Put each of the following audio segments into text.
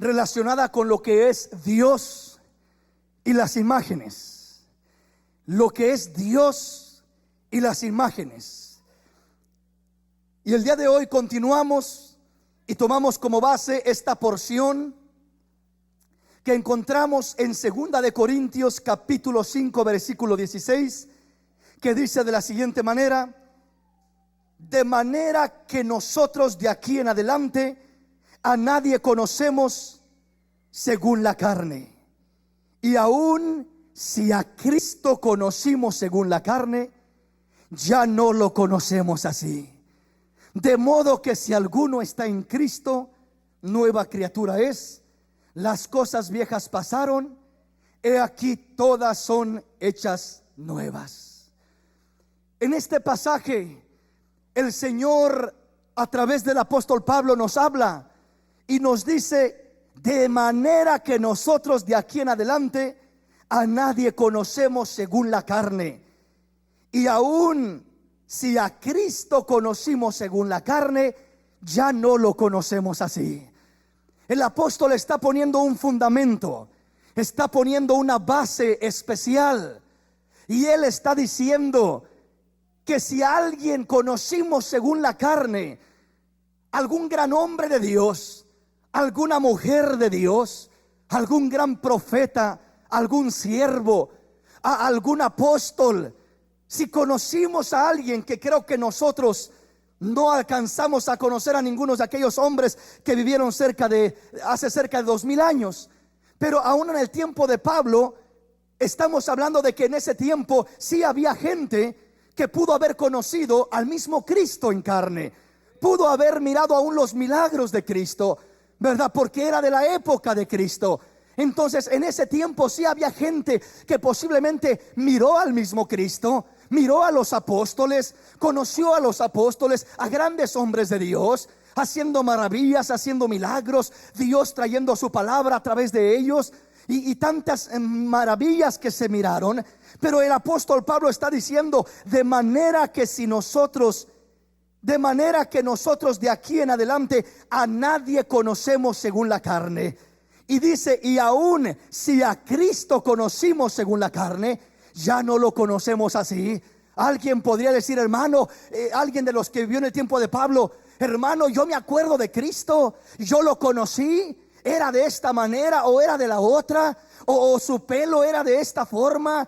relacionada con lo que es Dios y las imágenes. Lo que es Dios y las imágenes. Y el día de hoy continuamos y tomamos como base esta porción que encontramos en 2 de Corintios capítulo 5 versículo 16, que dice de la siguiente manera: de manera que nosotros de aquí en adelante a nadie conocemos según la carne. Y aun si a Cristo conocimos según la carne, ya no lo conocemos así. De modo que si alguno está en Cristo, nueva criatura es. Las cosas viejas pasaron, he aquí todas son hechas nuevas. En este pasaje el Señor a través del apóstol Pablo nos habla y nos dice: de manera que nosotros de aquí en adelante a nadie conocemos según la carne. Y aun si a Cristo conocimos según la carne, ya no lo conocemos así. El apóstol está poniendo un fundamento, está poniendo una base especial, y él está diciendo que si a alguien conocimos según la carne, algún gran hombre de Dios, alguna mujer de Dios, algún gran profeta, algún siervo, algún apóstol, si conocimos a alguien, que creo que nosotros no alcanzamos a conocer a ninguno de aquellos hombres que vivieron hace cerca de 2000 años, pero aún en el tiempo de Pablo estamos hablando de que en ese tiempo sí había gente que pudo haber conocido al mismo Cristo en carne, pudo haber mirado aún los milagros de Cristo, ¿verdad? Porque era de la época de Cristo. Entonces en ese tiempo sí había gente que posiblemente miró al mismo Cristo, miró a los apóstoles, conoció a los apóstoles, a grandes hombres de Dios, haciendo maravillas, haciendo milagros, Dios trayendo su palabra a través de ellos, y tantas maravillas que se miraron. Pero el apóstol Pablo está diciendo: de manera que nosotros de aquí en adelante a nadie conocemos según la carne. Y dice: y aun si a Cristo conocimos según la carne, ya no lo conocemos así. Alguien podría decir: hermano, alguien de los que vivió en el tiempo de Pablo: hermano, yo me acuerdo de Cristo, yo lo conocí, era de esta manera o era de la otra, o su pelo era de esta forma,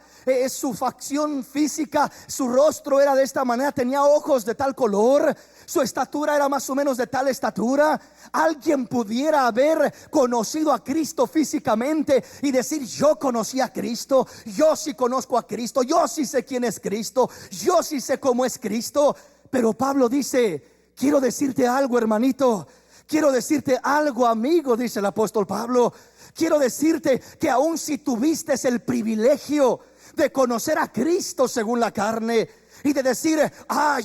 su facción física, su rostro era de esta manera, tenía ojos de tal color, su estatura era más o menos de tal estatura. Alguien pudiera haber conocido a Cristo físicamente y decir: yo conocí a Cristo, yo sí conozco a Cristo, yo sí sé quién es Cristo, yo sí sé cómo es Cristo. Pero Pablo dice: quiero decirte algo, hermanito, quiero decirte algo, amigo, dice el apóstol Pablo. Quiero decirte que aun si tuviste el privilegio de conocer a Cristo según la carne y de decir: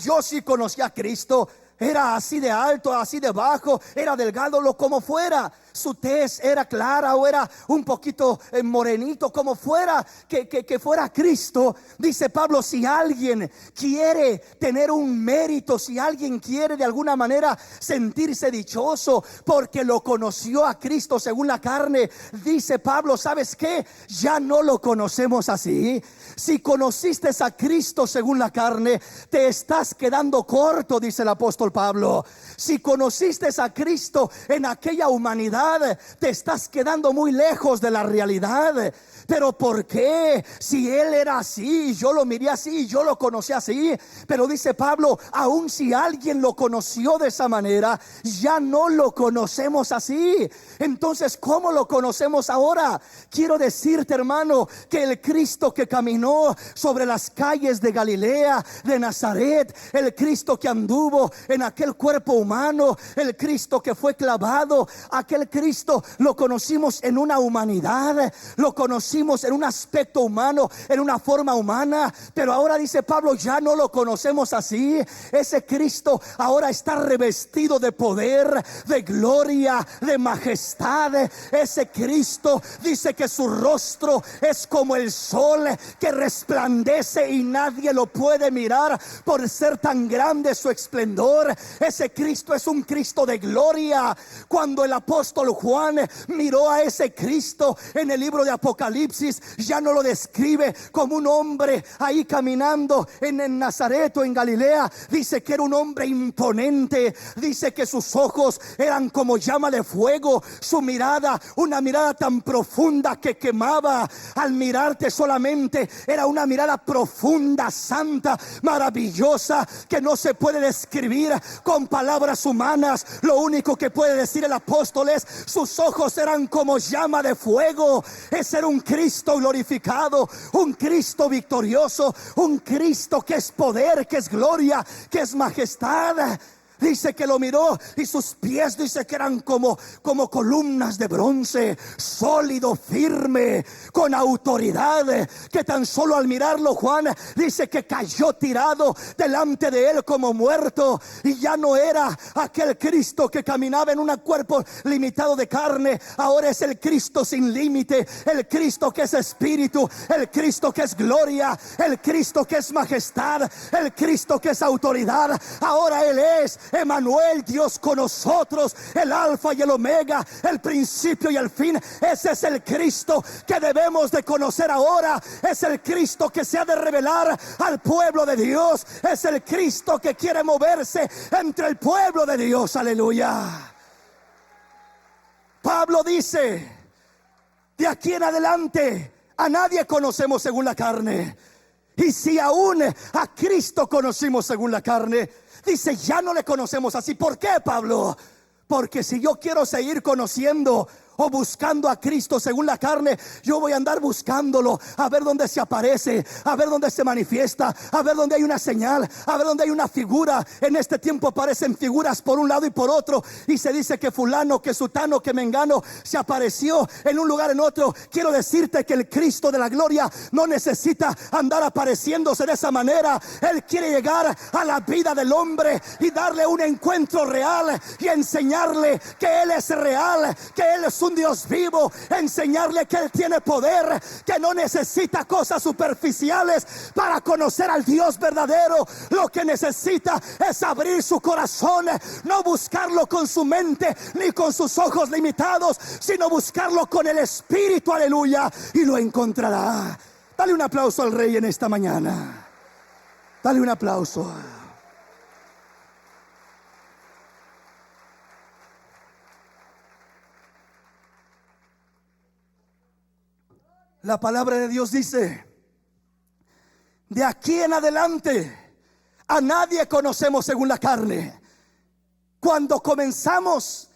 yo sí conocí a Cristo, era así de alto, así de bajo, era delgado, lo como fuera, su tez era clara o era un poquito morenito, como fuera que fuera Cristo. Dice Pablo: si alguien quiere tener un mérito, si alguien quiere de alguna manera sentirse dichoso porque lo conoció a Cristo según la carne, dice Pablo: ¿sabes qué? Ya no lo conocemos así. Si conociste a Cristo según la carne, te estás quedando corto, dice el apóstol Pablo. Si conociste a Cristo en aquella humanidad, te estás quedando muy lejos de la realidad. Pero ¿por qué? Si Él era así, yo lo miré así, yo lo conocí así. Pero dice Pablo: aun si alguien lo conoció de esa manera, ya no lo conocemos así. Entonces, ¿cómo lo conocemos ahora? Quiero decirte, hermano, que el Cristo que caminó sobre las calles de Galilea, de Nazaret, el Cristo que anduvo en aquel cuerpo humano, el Cristo que fue clavado, aquel Cristo lo conocimos en una humanidad, lo conocimos en un aspecto humano, en una forma humana. Pero ahora dice Pablo: ya no lo conocemos así. Ese Cristo ahora está revestido de poder, de gloria, de majestad. Ese Cristo dice que su rostro es como el sol que resplandece y nadie lo puede mirar por ser tan grande su esplendor. Ese Cristo es un Cristo de gloria. Cuando el apóstol apóstol Juan miró a ese Cristo en el libro de Apocalipsis, ya no lo describe como un hombre ahí caminando en Nazaret o en Galilea. Dice que era un hombre imponente, dice que sus ojos eran como llama de fuego, su mirada, una mirada tan profunda que quemaba al mirarte solamente. Era una mirada profunda, santa, maravillosa, que no se puede describir con palabras humanas. Lo único que puede decir el apóstol es: sus ojos eran como llama de fuego. Ese era un Cristo glorificado, un Cristo victorioso, un Cristo que es poder, que es gloria, que es majestad. Dice que lo miró y sus pies, dice que eran como columnas de bronce, sólido, firme, con autoridad, que tan solo al mirarlo Juan dice que cayó tirado delante de él como muerto. Y ya no era aquel Cristo que caminaba en un cuerpo limitado de carne. Ahora es el Cristo sin límite, el Cristo que es espíritu, el Cristo que es gloria, el Cristo que es majestad, el Cristo que es autoridad. Ahora Él es Emmanuel, Dios con nosotros, el alfa y el omega, el principio y el fin. Ese es el Cristo que debemos de conocer ahora. Es el Cristo que se ha de revelar al pueblo de Dios. Es el Cristo que quiere moverse entre el pueblo de Dios. Aleluya. Pablo dice: de aquí en adelante a nadie conocemos según la carne. Y si aún a Cristo conocimos según la carne, dice, ya no le conocemos así. ¿Por qué, Pablo? Porque si yo quiero seguir conociendo o buscando a Cristo según la carne, yo voy a andar buscándolo, a ver dónde se aparece, a ver dónde se manifiesta, a ver dónde hay una señal, a ver dónde hay una figura. En este tiempo aparecen figuras por un lado y por otro, y se dice que fulano, que sutano, que mengano se apareció en un lugar, en otro. Quiero decirte que el Cristo de la gloria no necesita andar apareciéndose de esa manera. Él quiere llegar a la vida del hombre y darle un encuentro real y enseñarle que Él es real, que Él es un Dios vivo, enseñarle que Él tiene poder, que no necesita cosas superficiales para conocer al Dios verdadero. Lo que necesita es abrir su corazón, no buscarlo con su mente ni con sus ojos limitados, sino buscarlo con el Espíritu, aleluya, y lo encontrará. Dale un aplauso al Rey en esta mañana. Dale un aplauso. La palabra de Dios dice: de aquí en adelante a nadie conocemos según la carne. Cuando comenzamos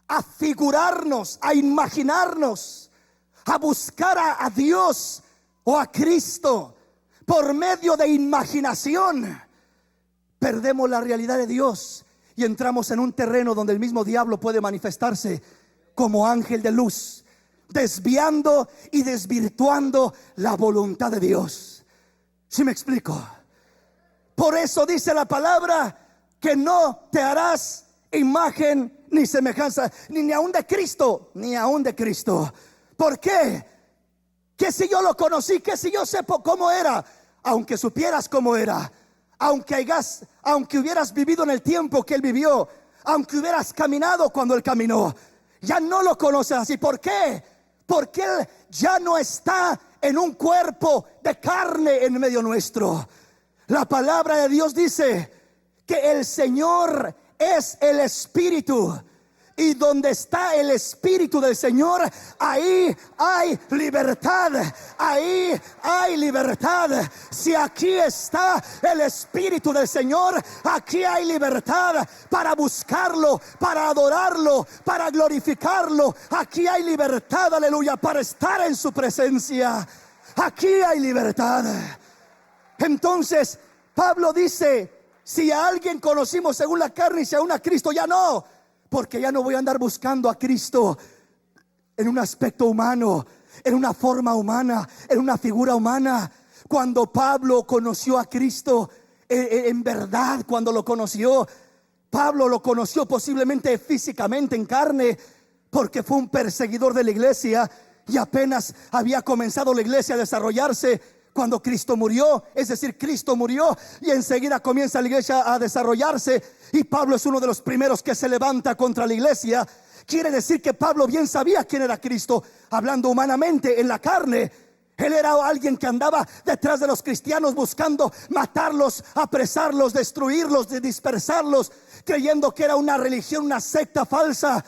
a figurarnos, a imaginarnos, a buscar a Dios o a Cristo por medio de imaginación, perdemos la realidad de Dios y entramos en un terreno donde el mismo diablo puede manifestarse como ángel de luz, desviando y desvirtuando la voluntad de Dios. ¿Sí me explico? Por eso dice la palabra que no te harás imagen ni semejanza, ni aún de Cristo, ni aún de Cristo. ¿Por qué? Que si yo lo conocí, que si yo sé cómo era, aunque supieras cómo era, aunque hubieras vivido en el tiempo que Él vivió, aunque hubieras caminado cuando Él caminó, ya no lo conoces así. ¿Por qué? Porque Él ya no está en un cuerpo de carne en medio nuestro. La palabra de Dios dice que el Señor es el Espíritu, y donde está el Espíritu del Señor, ahí hay libertad. Ahí hay libertad. Si aquí está el Espíritu del Señor, aquí hay libertad para buscarlo, para adorarlo, para glorificarlo. Aquí hay libertad, aleluya, para estar en su presencia. Aquí hay libertad. Entonces Pablo dice: si a alguien conocimos según la carne y si aún a Cristo, ya no. Porque ya no voy a andar buscando a Cristo en un aspecto humano, en una forma humana, en una figura humana. Cuando Pablo conoció a Cristo, en verdad, cuando lo conoció, Pablo lo conoció posiblemente físicamente en carne, porque fue un perseguidor de la iglesia y apenas había comenzado la iglesia a desarrollarse cuando Cristo murió. Es decir, Cristo murió y enseguida comienza la iglesia a desarrollarse, y Pablo es uno de los primeros que se levanta contra la iglesia Quiere decir que Pablo bien sabía quién era Cristo, hablando humanamente en la carne. Él era alguien que andaba detrás de los cristianos buscando matarlos, apresarlos, destruirlos, dispersarlos, creyendo que era una religión, una secta falsa.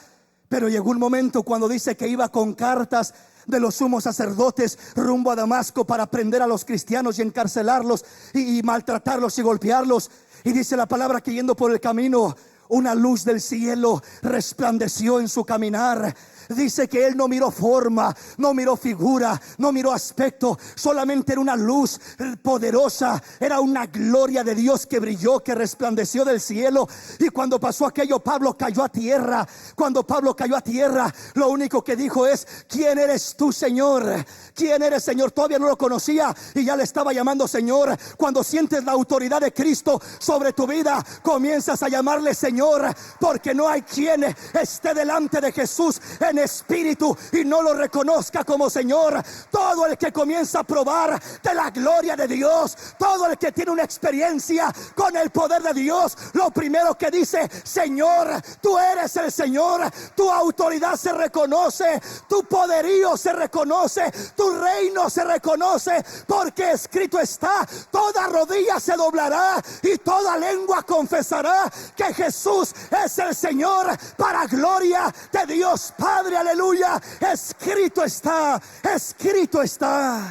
Pero llegó un momento cuando dice que iba con cartas de los sumos sacerdotes rumbo a Damasco para prender a los cristianos y encarcelarlos y maltratarlos y golpearlos. Y dice la palabra que yendo por el camino, una luz del cielo resplandeció en su caminar. Dice que él no miró forma, no miró figura, no miró aspecto, solamente era una luz poderosa, era una gloria de Dios que brilló, que resplandeció del cielo. Y cuando pasó aquello, Pablo cayó a tierra. Cuando Pablo cayó a tierra, lo único que dijo es: ¿quién eres tú, Señor? ¿Quién eres, Señor? Todavía no lo conocía y ya le estaba llamando Señor. Cuando sientes la autoridad de Cristo sobre tu vida, comienzas a llamarle Señor, porque no hay quien esté delante de Jesús en espíritu y no lo reconozca como Señor. Todo el que comienza a probar de la gloria de Dios, todo el que tiene una experiencia con el poder de Dios, lo primero que dice: Señor, tú eres el Señor. Tu autoridad se reconoce, tu poderío se reconoce, tu reino se reconoce, porque escrito está: toda rodilla se doblará y toda lengua confesará que Jesús es el Señor, para gloria de Dios Padre. Aleluya. Escrito está, escrito está.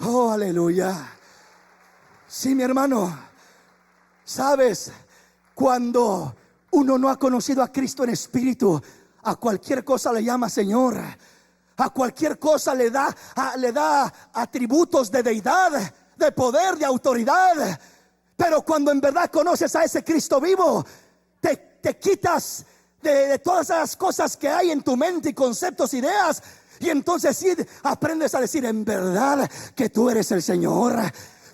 Oh, aleluya. Sí, mi hermano, sabes, cuando uno no ha conocido a Cristo en espíritu, a cualquier cosa le llama Señor, a cualquier cosa le da atributos de deidad, de poder, de autoridad. Pero cuando en verdad conoces a ese Cristo vivo, te quitas de todas esas cosas que hay en tu mente y conceptos, ideas, y entonces sí aprendes a decir: en verdad que tú eres el Señor.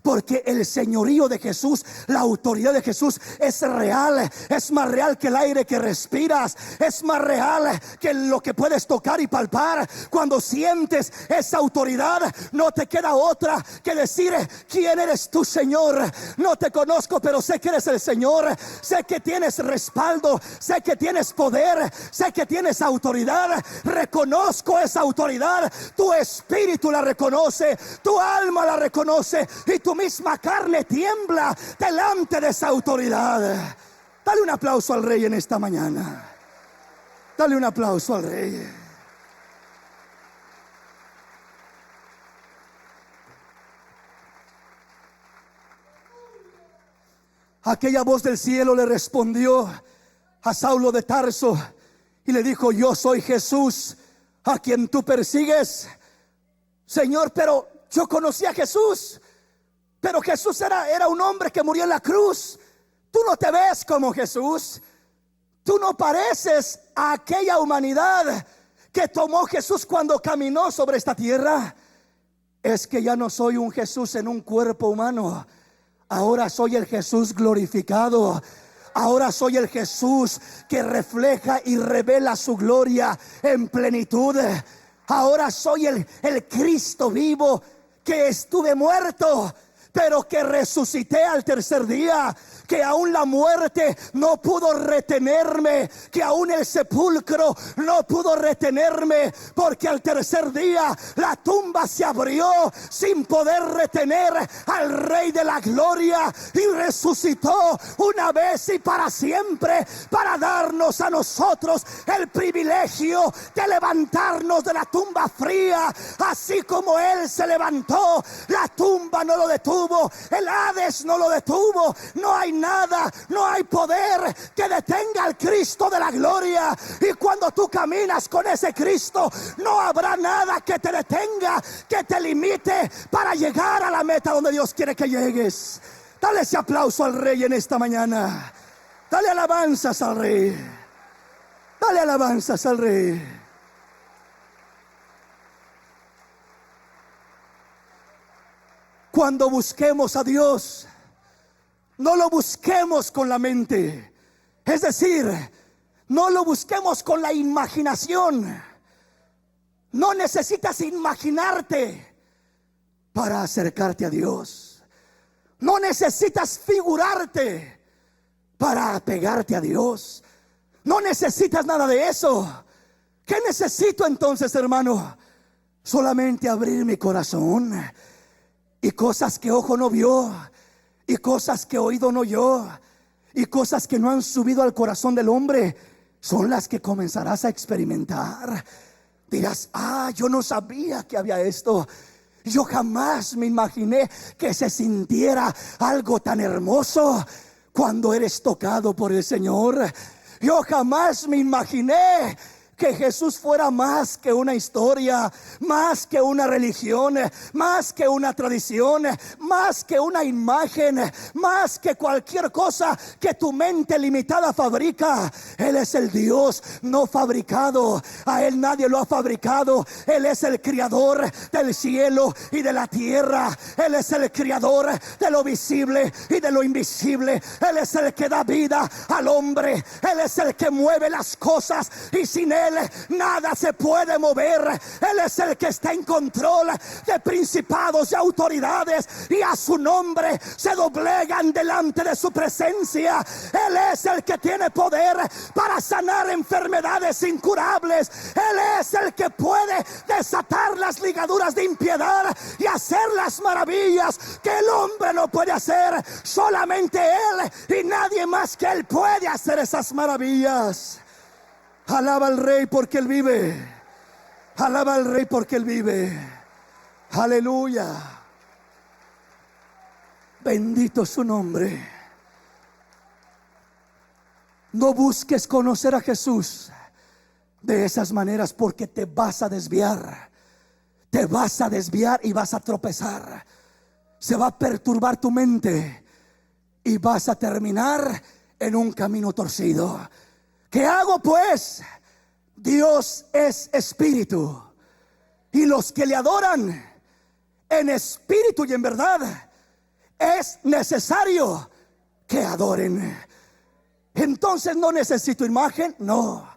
Porque el señorío de Jesús, la autoridad de Jesús es real. Es más real que el aire que respiras, es más real que lo que puedes tocar y palpar. Cuando sientes esa autoridad, no te queda otra que decir: ¿quién eres tú, Señor? No te conozco, pero sé que eres el Señor. Sé que tienes respaldo, sé que tienes poder, sé que tienes autoridad. Reconozco esa autoridad. Tu espíritu la reconoce, tu alma la reconoce, y tu misma carne tiembla delante de esa autoridad. Dale un aplauso al Rey en esta mañana. Dale un aplauso al Rey. Aquella voz del cielo le respondió a Saulo de Tarso y le dijo: yo soy Jesús a quien tú persigues. Señor, pero yo conocí a Jesús. Pero Jesús era un hombre que murió en la cruz. Tú no te ves como Jesús. Tú no pareces a aquella humanidad que tomó Jesús cuando caminó sobre esta tierra. Es que ya no soy un Jesús en un cuerpo humano. Ahora soy el Jesús glorificado. Ahora soy el Jesús que refleja y revela su gloria en plenitud. Ahora soy el Cristo vivo, que estuve muerto, pero que resucité al tercer día, que aún la muerte no pudo retenerme, que aún el sepulcro no pudo retenerme, porque al tercer día la tumba se abrió sin poder retener al Rey de la Gloria, y resucitó una vez y para siempre, para darnos a nosotros el privilegio de levantarnos de la tumba fría. Así como Él se levantó, la tumba no lo detuvo, el Hades no lo detuvo. No hay nada, no hay poder que detenga al Cristo de la gloria. Y cuando tú caminas con ese Cristo, no habrá nada que te detenga, que te limite para llegar a la meta donde Dios quiere que llegues. Dale ese aplauso al Rey en esta mañana. Dale alabanzas al Rey. Dale alabanzas al Rey. Cuando busquemos a Dios, no lo busquemos con la mente. Es decir, no lo busquemos con la imaginación. No necesitas imaginarte para acercarte a Dios. No necesitas figurarte para apegarte a Dios. No necesitas nada de eso. ¿Qué necesito entonces, hermano? Solamente abrir mi corazón, y cosas que ojo no vio, y cosas que oído no oyó, y cosas que no han subido al corazón del hombre, son las que comenzarás a experimentar. Dirás: yo no sabía que había esto. Yo jamás me imaginé que se sintiera algo tan hermoso cuando eres tocado por el Señor. Yo jamás me imaginé que Jesús fuera más que una historia, más que una religión, más que una tradición, más que una imagen, más que cualquier cosa que tu mente limitada fabrica. Él es el Dios no fabricado. A Él nadie lo ha fabricado. Él es el creador del cielo y de la tierra. Él es el creador de lo visible y de lo invisible. Él es el que da vida al hombre. Él es el que mueve las cosas, y sin Él nada se puede mover. Él es el que está en control de principados y autoridades, y a su nombre se doblegan delante de su presencia. Él es el que tiene poder para sanar enfermedades incurables. Él es el que puede desatar las ligaduras de impiedad y hacer las maravillas que el hombre no puede hacer. Solamente Él y nadie más que Él puede hacer esas maravillas. Alaba al Rey porque Él vive. Alaba al Rey porque Él vive. Aleluya. Bendito su nombre. No busques conocer a Jesús de esas maneras, porque te vas a desviar. Te vas a desviar y vas a tropezar. Se va a perturbar tu mente y vas a terminar en un camino torcido. ¿Qué hago pues? Dios es espíritu, y los que le adoran en espíritu y en verdad es necesario que adoren. Entonces no necesito imagen, no.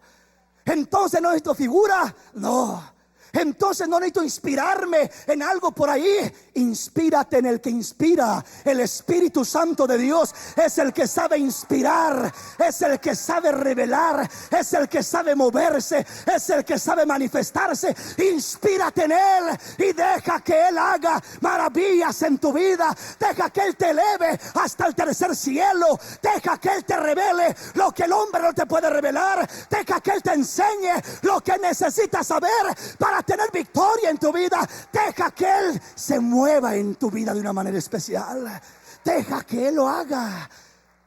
Entonces no necesito figura, no. Entonces no necesito inspirarme en algo por ahí. Inspírate en el que inspira. El Espíritu Santo de Dios es el que sabe inspirar, es el que sabe revelar, es el que sabe moverse, es el que sabe manifestarse. Inspírate en Él y deja que Él haga maravillas en tu vida. Deja que Él te eleve hasta el tercer cielo. Deja que Él te revele lo que el hombre no te puede revelar. Deja que Él te enseñe lo que necesitas saber para tener victoria en tu vida. Deja que Él se mueva en tu vida de una manera especial. Deja que Él lo haga.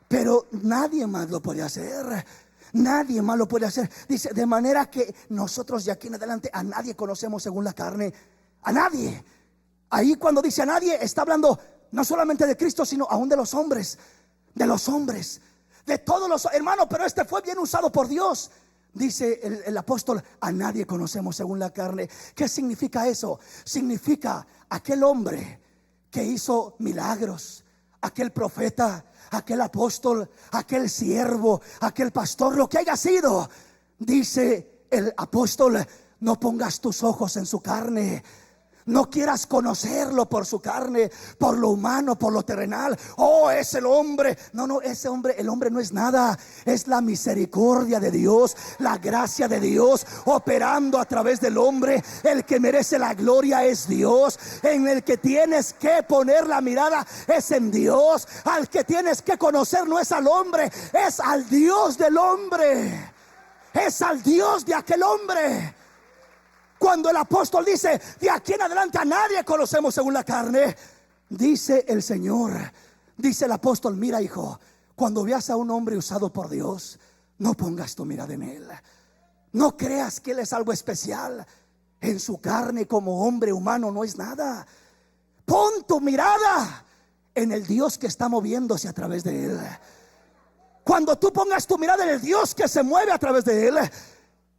Pero nadie más lo puede hacer. Nadie más lo puede hacer. Dice: de manera que nosotros de aquí en adelante a nadie conocemos según la carne. A nadie. Ahí cuando dice a nadie, está hablando no solamente de Cristo, sino aún de los hombres. De los hombres, de todos los hermanos. Pero este fue bien usado por Dios. Dice el apóstol: a nadie conocemos según la carne. ¿Qué significa eso? Significa aquel hombre que hizo milagros, aquel profeta, aquel apóstol, aquel siervo, aquel pastor, lo que haya sido. Dice el apóstol: no pongas tus ojos en su carne. No quieras conocerlo por su carne, por lo humano, por lo terrenal. Oh, es el hombre. No, ese hombre, el hombre no es nada. Es la misericordia de Dios, la gracia de Dios operando a través del hombre. El que merece la gloria es Dios. En el que tienes que poner la mirada es en Dios. Al que tienes que conocer no es al hombre, es al Dios del hombre. Es al Dios de aquel hombre. Cuando el apóstol dice: de aquí en adelante a nadie conocemos según la carne, dice el Señor, dice el apóstol: mira, hijo, cuando veas a un hombre usado por Dios, no pongas tu mirada en él. No creas que él es algo especial. En su carne como hombre humano no es nada. Pon tu mirada en el Dios que está moviéndose a través de él. Cuando tú pongas tu mirada en el Dios que se mueve a través de él,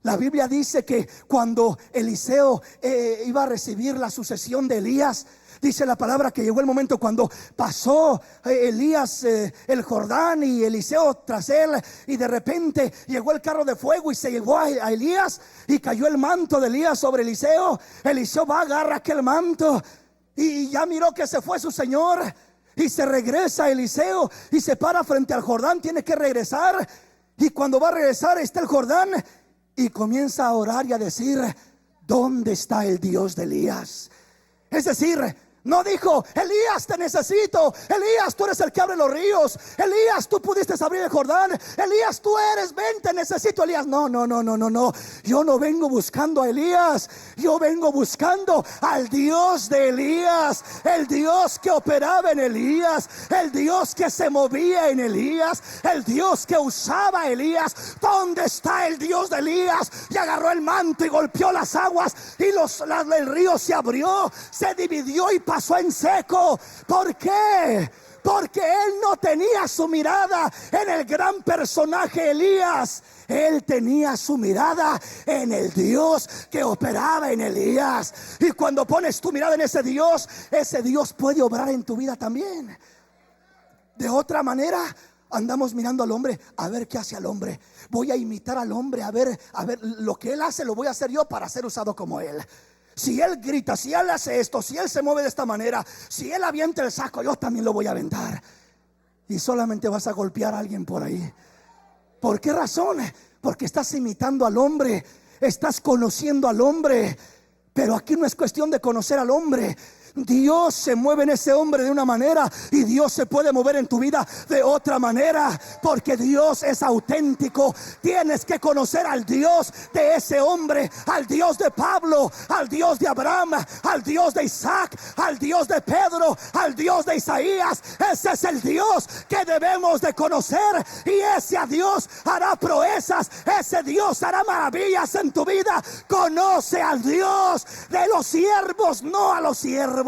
la Biblia dice que cuando Eliseo iba a recibir la sucesión de Elías, dice la palabra que llegó el momento cuando pasó Elías el Jordán y Eliseo tras él, y de repente llegó el carro de fuego y se llevó a Elías, y cayó el manto de Elías sobre Eliseo. Eliseo va, agarra aquel manto y ya miró que se fue su señor, y se regresa Eliseo y se para frente al Jordán. Tiene que regresar. Y cuando va a regresar está el Jordán y comienza a orar y a decir: ¿dónde está el Dios de Elías? Es decir, no dijo: Elías, te necesito. Elías, tú eres el que abre los ríos. Elías, tú pudiste abrir el Jordán. Elías, tú eres, ven, te necesito, Elías. No. Yo no vengo buscando a Elías. Yo vengo buscando al Dios de Elías. El Dios que operaba en Elías. El Dios que se movía en Elías. El Dios que usaba a Elías. ¿Dónde está el Dios de Elías? Y agarró el manto y golpeó las aguas. Y el río se abrió, se dividió y pasó en seco. ¿Por qué? Porque él no tenía su mirada en el gran personaje Elías. Él tenía su mirada en el Dios que operaba en Elías. Y cuando pones tu mirada en ese Dios puede obrar en tu vida también. De otra manera, andamos mirando al hombre, a ver qué hace al hombre. Voy a imitar al hombre, a ver lo que él hace lo voy a hacer yo para ser usado como él. Si él grita, si él hace esto, si él se mueve de esta manera, si él avienta el saco, yo también lo voy a aventar. Y solamente vas a golpear a alguien por ahí. ¿Por qué razón? Porque estás imitando al hombre, estás conociendo al hombre. Pero aquí no es cuestión de conocer al hombre. Dios se mueve en ese hombre de una manera y Dios se puede mover en tu vida de otra manera, porque Dios es auténtico. Tienes que conocer al Dios de ese hombre, al Dios de Pablo, al Dios de Abraham, al Dios de Isaac, al Dios de Pedro, al Dios de Isaías. Ese es el Dios que debemos de conocer, y ese Dios hará proezas, ese Dios hará maravillas en tu vida. Conoce al Dios de los siervos, no a los siervos.